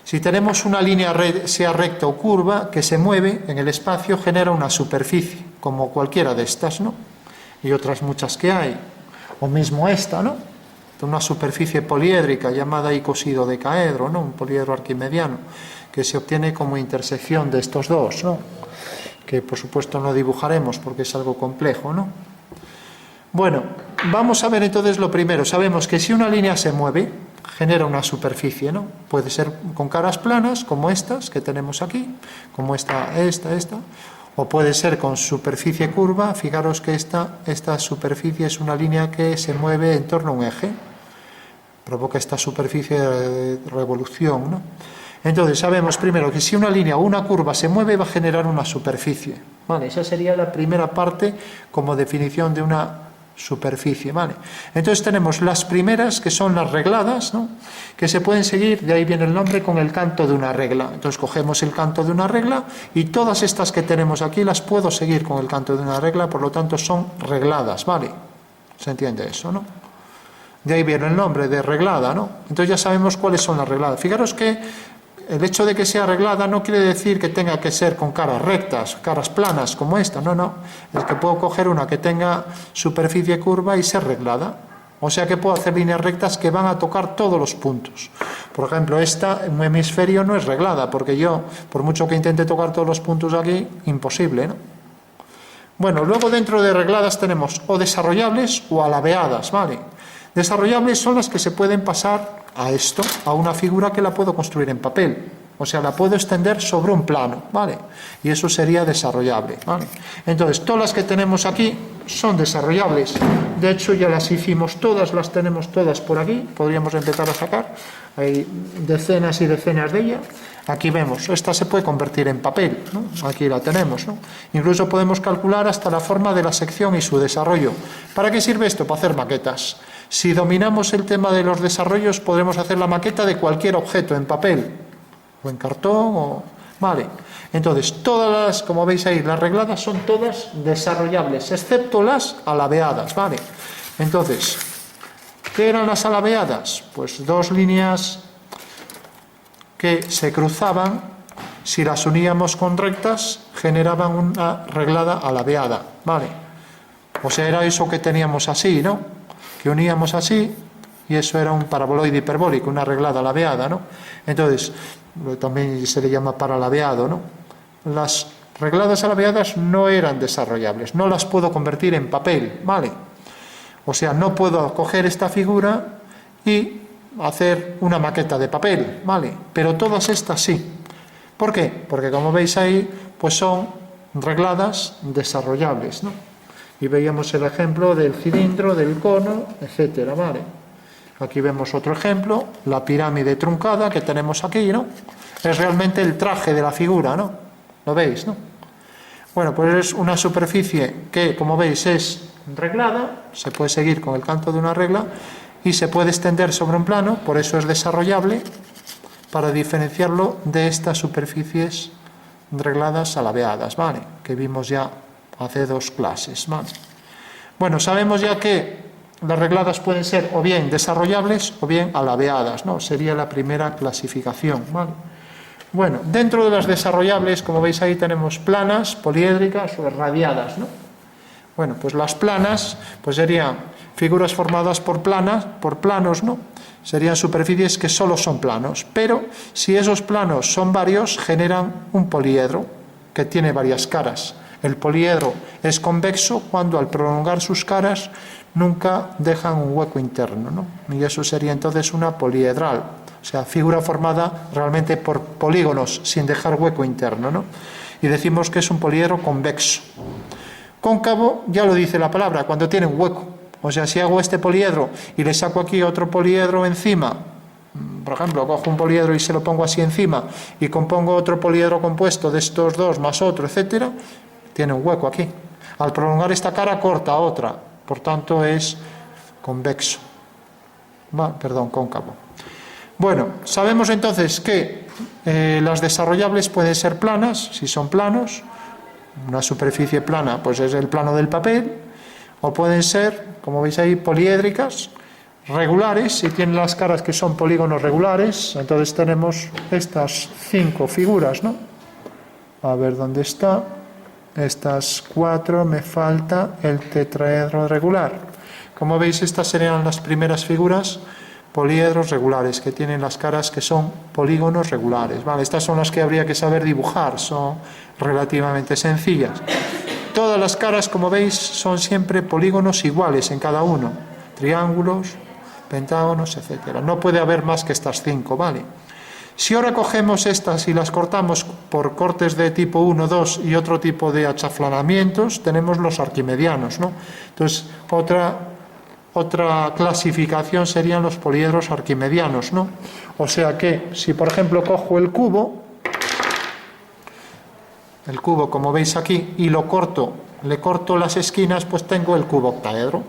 Si tenemos una línea sea recta o curva que se mueve en el espacio, genera una superficie, como cualquiera de estas, ¿no? Y otras muchas que hay, o mismo esta, ¿no? Una superficie poliédrica llamada icosidodecaedro, ¿no? Un poliedro arquimediano, que se obtiene como intersección de estos dos, ¿no? Que por supuesto no dibujaremos porque es algo complejo, ¿no? Bueno, vamos a ver entonces lo primero. Sabemos que si una línea se mueve, genera una superficie, ¿no? Puede ser con caras planas, como estas que tenemos aquí, como esta, o puede ser con superficie curva. Fijaros que esta superficie es una línea que se mueve en torno a un eje, provoca esta superficie de revolución, ¿no? Entonces sabemos primero que si una línea o una curva se mueve va a generar una superficie, ¿vale? Esa sería la primera parte como definición de una superficie, ¿vale? Entonces tenemos las primeras, que son las regladas, ¿no? Que se pueden seguir, de ahí viene el nombre, con el canto de una regla. Entonces cogemos el canto de una regla y todas estas que tenemos aquí las puedo seguir con el canto de una regla, por lo tanto son regladas, ¿vale? ¿Se entiende eso, no? De ahí viene el nombre de reglada, ¿no? Entonces ya sabemos cuáles son las regladas. Fijaros que el hecho de que sea reglada no quiere decir que tenga que ser con caras rectas, caras planas como esta, no. Es que puedo coger una que tenga superficie curva y ser reglada. O sea que puedo hacer líneas rectas que van a tocar todos los puntos. Por ejemplo, esta en un hemisferio no es reglada, porque yo, por mucho que intente tocar todos los puntos aquí, imposible, ¿no? Bueno, luego dentro de regladas tenemos o desarrollables o alabeadas, ¿vale? Desarrollables son las que se pueden pasar a esto, a una figura que la puedo construir en papel. O sea, la puedo extender sobre un plano, ¿vale? Y eso sería desarrollable, ¿vale? Entonces, todas las que tenemos aquí son desarrollables. De hecho, ya las hicimos todas, las tenemos todas por aquí. Podríamos empezar a sacar. Hay decenas y decenas de ellas. Aquí vemos, esta se puede convertir en papel, ¿no? Aquí la tenemos, ¿no? Incluso podemos calcular hasta la forma de la sección y su desarrollo. ¿Para qué sirve esto? Para hacer maquetas. Si dominamos el tema de los desarrollos, podremos hacer la maqueta de cualquier objeto en papel, o en cartón, o... Vale. Entonces, todas las, como veis ahí, las regladas son todas desarrollables, excepto las alabeadas, ¿vale? Entonces, ¿qué eran las alabeadas? Pues dos líneas que se cruzaban, si las uníamos con rectas, generaban una reglada alabeada, ¿vale? O sea, era eso que teníamos así, ¿no? Que uníamos así, y eso era un paraboloide hiperbólico, una reglada alabeada, ¿no? Entonces, también se le llama paralabeado, ¿no? Las regladas alabeadas no eran desarrollables, no las puedo convertir en papel, ¿vale? O sea, no puedo coger esta figura y hacer una maqueta de papel, ¿vale? Pero todas estas sí. ¿Por qué? Porque como veis ahí, pues son regladas desarrollables, ¿no? Y veíamos el ejemplo del cilindro, del cono, etcétera, ¿vale? Aquí vemos otro ejemplo, la pirámide truncada que tenemos aquí, ¿no? Es realmente el traje de la figura, ¿no? ¿Lo veis, no? Bueno, pues es una superficie que, como veis, es reglada, se puede seguir con el canto de una regla y se puede extender sobre un plano, por eso es desarrollable, para diferenciarlo de estas superficies regladas alabeadas, ¿vale? Que vimos ya hace dos clases, ¿vale? Bueno, sabemos ya que las regladas pueden ser o bien desarrollables o bien alabeadas, ¿no? Sería la primera clasificación, ¿vale? Bueno, dentro de las desarrollables, como veis ahí, tenemos planas, poliédricas o radiadas, ¿no? Bueno, pues las planas, pues serían figuras formadas por planos, ¿no? Serían superficies que solo son planos, pero si esos planos son varios, generan un poliedro que tiene varias caras. El poliedro es convexo cuando al prolongar sus caras nunca dejan un hueco interno, ¿no? Y eso sería entonces una poliedral, o sea, figura formada realmente por polígonos sin dejar hueco interno, ¿no? Y decimos que es un poliedro convexo. Cóncavo, ya lo dice la palabra, cuando tiene un hueco. O sea, si hago este poliedro y le saco aquí otro poliedro encima, por ejemplo, cojo un poliedro y se lo pongo así encima y compongo otro poliedro compuesto de estos dos más otro, etcétera, tiene un hueco aquí. Al prolongar esta cara corta otra, por tanto es convexo. Cóncavo. Bueno, sabemos entonces que las desarrollables pueden ser planas, si son planos. Una superficie plana, pues es el plano del papel. O pueden ser, como veis ahí, poliédricas, regulares y tienen las caras que son polígonos regulares. Entonces tenemos estas 5 figuras, ¿no? A ver dónde está. Estas 4, me falta el tetraedro regular. Como veis, estas serían las primeras figuras, poliedros regulares, que tienen las caras que son polígonos regulares, ¿vale? Estas son las que habría que saber dibujar, son relativamente sencillas. Todas las caras, como veis, son siempre polígonos iguales en cada uno, triángulos, pentágonos, etc. No puede haber más que estas 5, ¿vale? Si ahora cogemos estas y las cortamos por cortes de tipo 1, 2 y otro tipo de achaflanamientos, tenemos los arquimedianos, ¿no? Entonces, otra clasificación serían los poliedros arquimedianos, ¿no? O sea que, si por ejemplo cojo el cubo, como veis aquí, y lo corto, le corto las esquinas, pues tengo el cubo octaedro.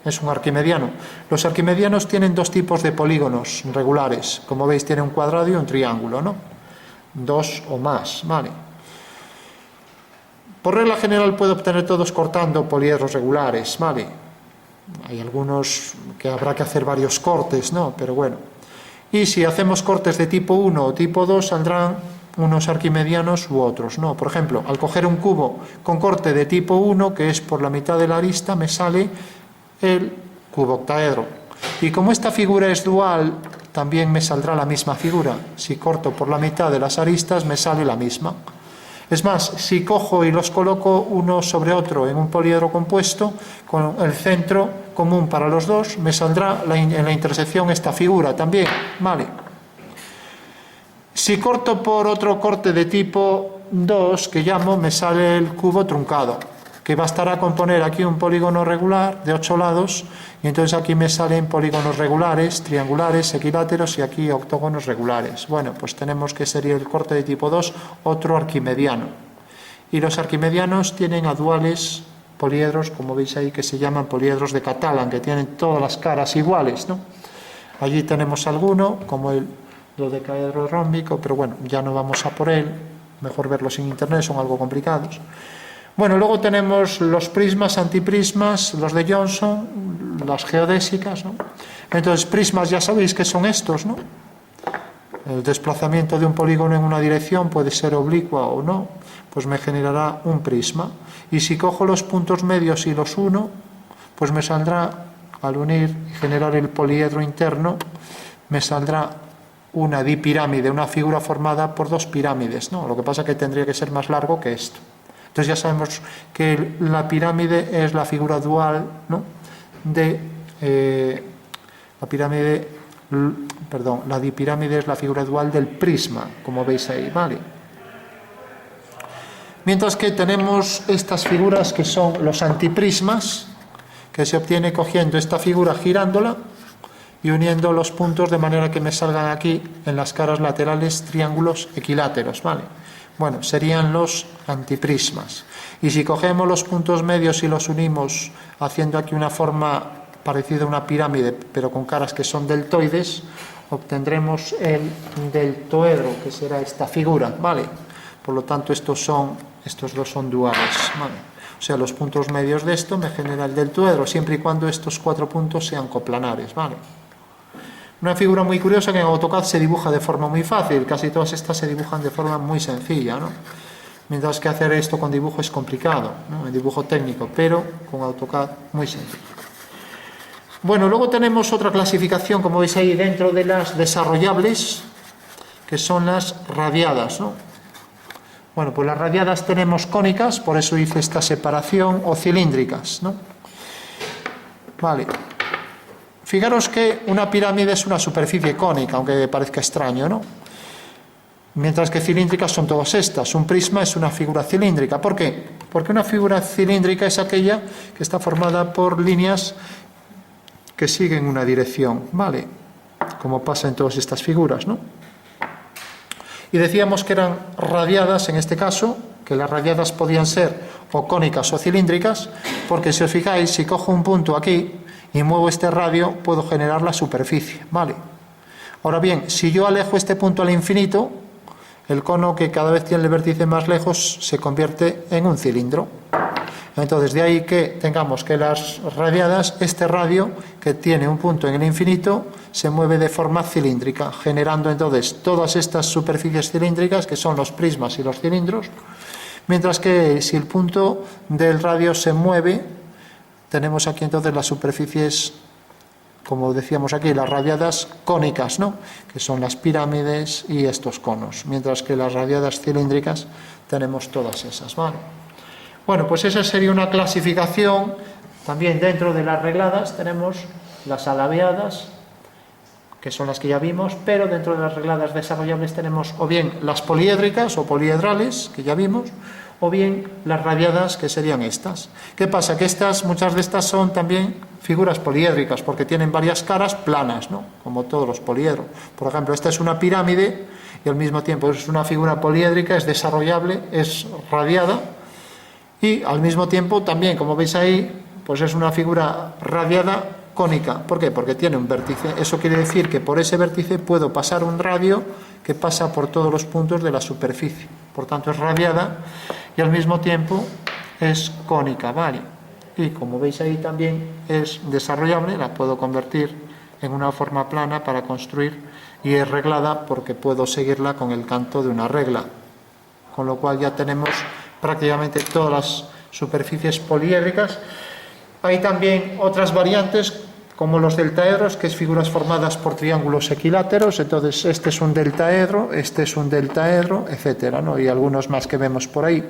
Es un arquimediano. Los arquimedianos tienen 2 tipos de polígonos regulares. Como veis, tiene un cuadrado y un triángulo, ¿no? 2 o más, ¿vale? Por regla general puedo obtener todos cortando poliedros regulares, ¿vale? Hay algunos que habrá que hacer varios cortes, ¿no? Pero bueno. Y si hacemos cortes de tipo 1 o tipo 2, saldrán unos arquimedianos u otros, ¿no? Por ejemplo, al coger un cubo con corte de tipo 1, que es por la mitad de la arista, me sale el cubo octaedro. Y como esta figura es dual, también me saldrá la misma figura. Si corto por la mitad de las aristas, me sale la misma. Es más, si cojo y los coloco uno sobre otro en un poliedro compuesto, con el centro común para los dos, me saldrá en la intersección esta figura también, ¿vale? Si corto por otro corte de tipo 2, que llamo, me sale el cubo truncado, que bastará con poner aquí un polígono regular de 8 lados, y entonces aquí me salen polígonos regulares, triangulares, equiláteros y aquí octógonos regulares. Bueno, pues tenemos que sería el corte de tipo 2, otro arquimediano. Y los arquimedianos tienen a duales poliedros, como veis ahí, que se llaman poliedros de Catalan, que tienen todas las caras iguales, ¿no? Allí tenemos alguno, como el dodecaedro rómbico, pero bueno, ya no vamos a por él, mejor verlos en internet, son algo complicados. Bueno, luego tenemos los prismas, antiprismas, los de Johnson, las geodésicas, ¿no? Entonces, prismas ya sabéis que son estos, ¿no? El desplazamiento de un polígono en una dirección puede ser oblicua o no, pues me generará un prisma. Y si cojo los puntos medios y los uno, pues me saldrá, al unir y generar el poliedro interno, me saldrá una dipirámide, una figura formada por 2 pirámides, ¿no? Lo que pasa es que tendría que ser más largo que esto. Entonces ya sabemos que la pirámide es la figura dual, ¿no? La dipirámide es la figura dual del prisma, como veis ahí, ¿vale? Mientras que tenemos estas figuras que son los antiprismas, que se obtiene cogiendo esta figura, girándola y uniendo los puntos de manera que me salgan aquí en las caras laterales triángulos equiláteros, ¿vale? Bueno, serían los antiprismas. Y si cogemos los puntos medios y los unimos haciendo aquí una forma parecida a una pirámide, pero con caras que son deltoides, obtendremos el deltoedro, que será esta figura, ¿vale? Por lo tanto, estos dos son duales, ¿vale? O sea, los puntos medios de esto me genera el deltoedro, siempre y cuando estos 4 puntos sean coplanares, ¿vale? Una figura muy curiosa que en AutoCAD se dibuja de forma muy fácil, casi todas estas se dibujan de forma muy sencilla, ¿no? Mientras que hacer esto con dibujo es complicado, ¿no? En dibujo técnico, pero con AutoCAD muy sencillo. Bueno, luego tenemos otra clasificación, como veis ahí, dentro de las desarrollables, que son las radiadas, ¿no? Bueno, pues las radiadas tenemos cónicas, por eso hice esta separación, o cilíndricas, ¿no? Vale. Fijaros que una pirámide es una superficie cónica, aunque parezca extraño, ¿no? Mientras que cilíndricas son todas estas. Un prisma es una figura cilíndrica. ¿Por qué? Porque una figura cilíndrica es aquella que está formada por líneas que siguen una dirección, ¿vale? Como pasa en todas estas figuras, ¿no? Y decíamos que eran radiadas en este caso, que las radiadas podían ser o cónicas o cilíndricas, porque si os fijáis, si cojo un punto aquí y muevo este radio, puedo generar la superficie, ¿vale? Ahora bien, si yo alejo este punto al infinito, el cono, que cada vez tiene el vértice más lejos, se convierte en un cilindro. Entonces, de ahí que tengamos que las radiadas, este radio, que tiene un punto en el infinito, se mueve de forma cilíndrica, generando entonces todas estas superficies cilíndricas, que son los prismas y los cilindros, mientras que si el punto del radio se mueve, tenemos aquí entonces las superficies, como decíamos aquí, las radiadas cónicas, ¿no?, que son las pirámides y estos conos, mientras que las radiadas cilíndricas tenemos todas esas, ¿vale? Bueno, pues esa sería una clasificación. También dentro de las regladas tenemos las alabeadas, que son las que ya vimos, pero dentro de las regladas desarrollables tenemos o bien las poliédricas o poliedrales, que ya vimos, o bien las radiadas, que serían estas. ¿Qué pasa? Que muchas de estas son también figuras poliédricas, porque tienen varias caras planas, ¿no?, como todos los poliedros. Por ejemplo, esta es una pirámide y al mismo tiempo es una figura poliédrica, es desarrollable, es radiada, y al mismo tiempo también, como veis ahí, pues es una figura radiada cónica. ¿Por qué? Porque tiene un vértice. Eso quiere decir que por ese vértice puedo pasar un radio que pasa por todos los puntos de la superficie. Por tanto, es radiada y al mismo tiempo es cónica, ¿vale? Y como veis ahí también es desarrollable, la puedo convertir en una forma plana para construir, y es reglada porque puedo seguirla con el canto de una regla. Con lo cual ya tenemos prácticamente todas las superficies poliédricas. Hay también otras variantes, como los deltaedros, que es figuras formadas por triángulos equiláteros. Entonces, este es un deltaedro, este es un deltaedro, etcétera, ¿no? Y algunos más que vemos por ahí.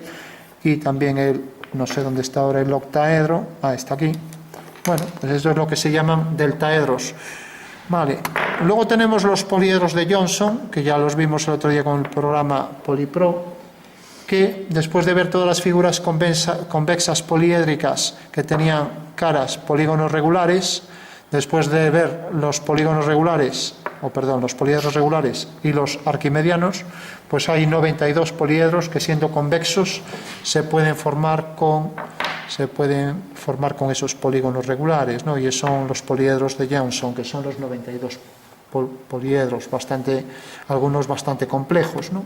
Y también no sé dónde está ahora el octaedro. Está aquí. Bueno, pues eso es lo que se llaman deltaedros. Vale. Luego tenemos los poliedros de Johnson, que ya los vimos el otro día con el programa PolyPro, que después de ver todas las figuras convexas poliédricas que tenían caras polígonos regulares, después de ver los polígonos regulares, los poliedros regulares y los arquimedianos, pues hay 92 poliedros que, siendo convexos, se pueden formar con esos polígonos regulares, ¿no? Y son los poliedros de Johnson, que son los 92 poliedros, algunos bastante complejos, ¿no?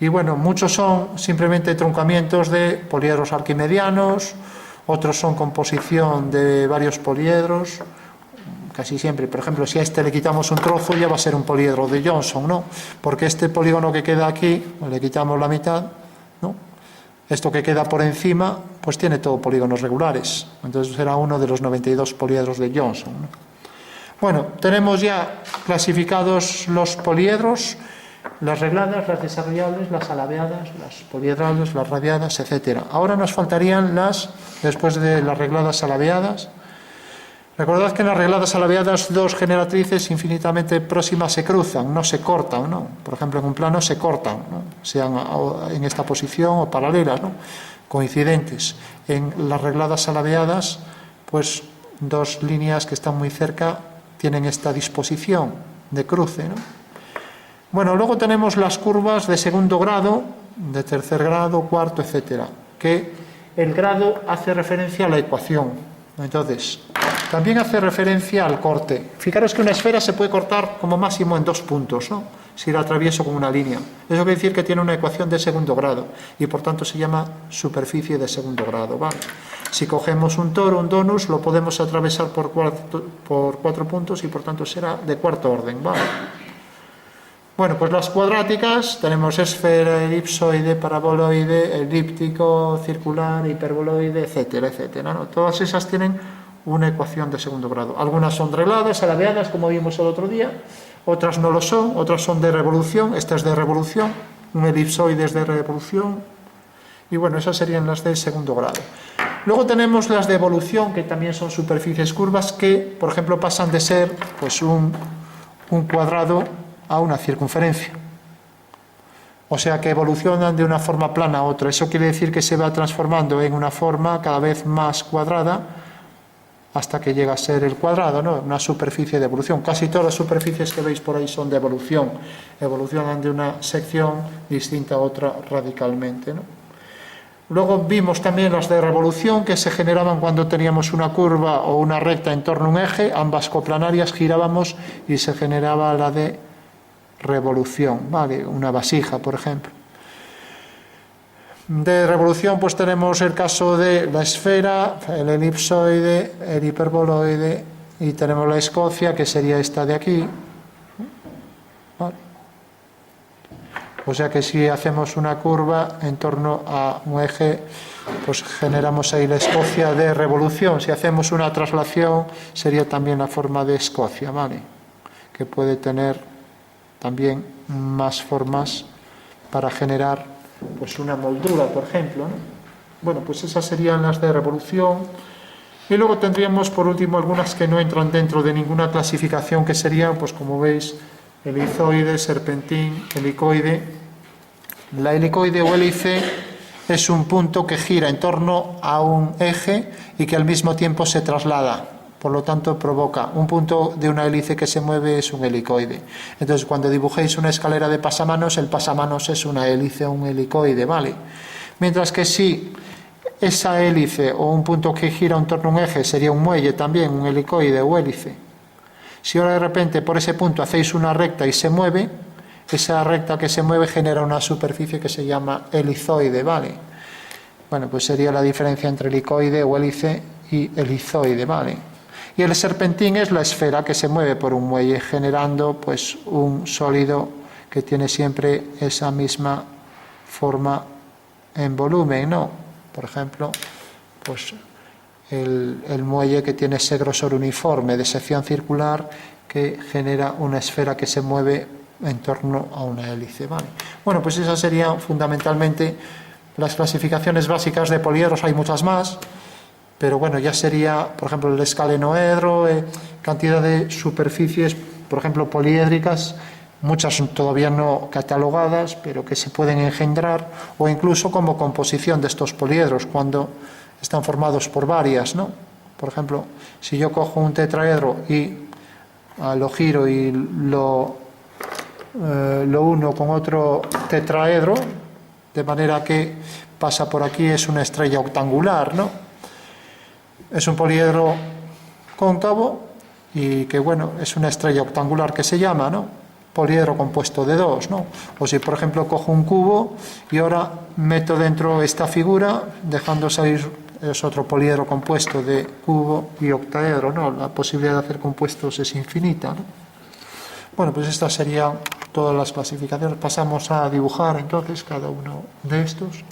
Y bueno, muchos son simplemente truncamientos de poliedros arquimedianos, otros son composición de varios poliedros, casi siempre. Por ejemplo, si a este le quitamos un trozo, ya va a ser un poliedro de Johnson, ¿no? Porque este polígono que queda aquí, le quitamos la mitad, ¿no? Esto que queda por encima, pues tiene todo polígonos regulares. Entonces será uno de los 92 poliedros de Johnson, ¿no? Bueno, tenemos ya clasificados los poliedros, las regladas, las desarrollables, las alabeadas, las poliedrales, las radiadas, etc. Ahora nos faltarían después de las regladas alabeadas. Recordad que en las regladas alabeadas dos generatrices infinitamente próximas se cruzan, no se cortan, ¿no? Por ejemplo, en un plano se cortan, ¿no?, sean en esta posición o paralelas, ¿no?, coincidentes. En las regladas alabeadas, pues dos líneas que están muy cerca tienen esta disposición de cruce, ¿no? Bueno, luego tenemos las curvas de segundo grado, de tercer grado, cuarto, etcétera, que el grado hace referencia a la ecuación. Entonces, también hace referencia al corte. Fijaros que una esfera se puede cortar como máximo en 2 puntos, ¿no?, si la atravieso con una línea. Eso quiere decir que tiene una ecuación de segundo grado y por tanto se llama superficie de segundo grado, ¿vale? Si cogemos un toro, un donus, lo podemos atravesar por 4 puntos y por tanto será de cuarto orden, ¿vale? Bueno, pues las cuadráticas tenemos esfera, elipsoide, paraboloide, elíptico, circular, hiperboloide, etcétera, etcétera, ¿no? Todas esas tienen una ecuación de segundo grado. Algunas son regladas, alabeadas, como vimos el otro día, otras no lo son, otras son de revolución. Esta es de revolución, un elipsoide es de revolución, y bueno, esas serían las de segundo grado. Luego tenemos las de evolución, que también son superficies curvas, que, por ejemplo, pasan de ser pues un cuadrado a una circunferencia. O sea que evolucionan de una forma plana a otra. Eso quiere decir que se va transformando en una forma cada vez más cuadrada hasta que llega a ser el cuadrado, ¿no?, una superficie de evolución. Casi todas las superficies que veis por ahí son de evolución. Evolucionan de una sección distinta a otra radicalmente, ¿no? Luego vimos también las de revolución, que se generaban cuando teníamos una curva o una recta en torno a un eje, ambas coplanarias girábamos y se generaba la de revolución, ¿vale? Una vasija, por ejemplo. De revolución pues tenemos el caso de la esfera, el elipsoide, el hiperboloide y tenemos la escocia, que sería esta de aquí. ¿Vale? O sea que si hacemos una curva en torno a un eje, pues generamos ahí la escocia de revolución. Si hacemos una traslación sería también la forma de escocia, ¿vale? Que puede tener también más formas para generar pues una moldura, por ejemplo, ¿no? Bueno, pues esas serían las de revolución. Y luego tendríamos por último algunas que no entran dentro de ninguna clasificación, que serían, pues como veis, helizoide, serpentín, helicoide. La helicoide o hélice es un punto que gira en torno a un eje y que al mismo tiempo se traslada. Por lo tanto, provoca un punto de una hélice que se mueve, es un helicoide. Entonces, cuando dibujéis una escalera de pasamanos, el pasamanos es una hélice o un helicoide, ¿vale? Mientras que si esa hélice o un punto que gira en torno a un eje sería un muelle también, un helicoide o hélice. Si ahora de repente por ese punto hacéis una recta y se mueve, esa recta que se mueve genera una superficie que se llama helizoide, ¿vale? Bueno, pues sería la diferencia entre helicoide o hélice y helizoide, ¿vale? Y el serpentín es la esfera que se mueve por un muelle, generando pues un sólido que tiene siempre esa misma forma en volumen, ¿no? Por ejemplo, pues el muelle que tiene ese grosor uniforme de sección circular que genera una esfera que se mueve en torno a una hélice, ¿vale? Bueno, pues esas serían fundamentalmente las clasificaciones básicas de poliedros. Hay muchas más, pero bueno, ya sería, por ejemplo, el escalenoedro, cantidad de superficies, por ejemplo, poliédricas, muchas todavía no catalogadas, pero que se pueden engendrar, o incluso como composición de estos poliedros, cuando están formados por varias, ¿no? Por ejemplo, si yo cojo un tetraedro y lo giro y lo uno con otro tetraedro, de manera que pasa por aquí, es una estrella octangular, ¿no? Es un poliedro cóncavo y que, bueno, es una estrella octangular que se llama, ¿no? Poliedro compuesto de dos, ¿no? O si, por ejemplo, cojo un cubo y ahora meto dentro esta figura, dejando salir, es otro poliedro compuesto de cubo y octaedro, ¿no? La posibilidad de hacer compuestos es infinita, ¿no? Bueno, pues estas serían todas las clasificaciones. Pasamos a dibujar entonces cada uno de estos.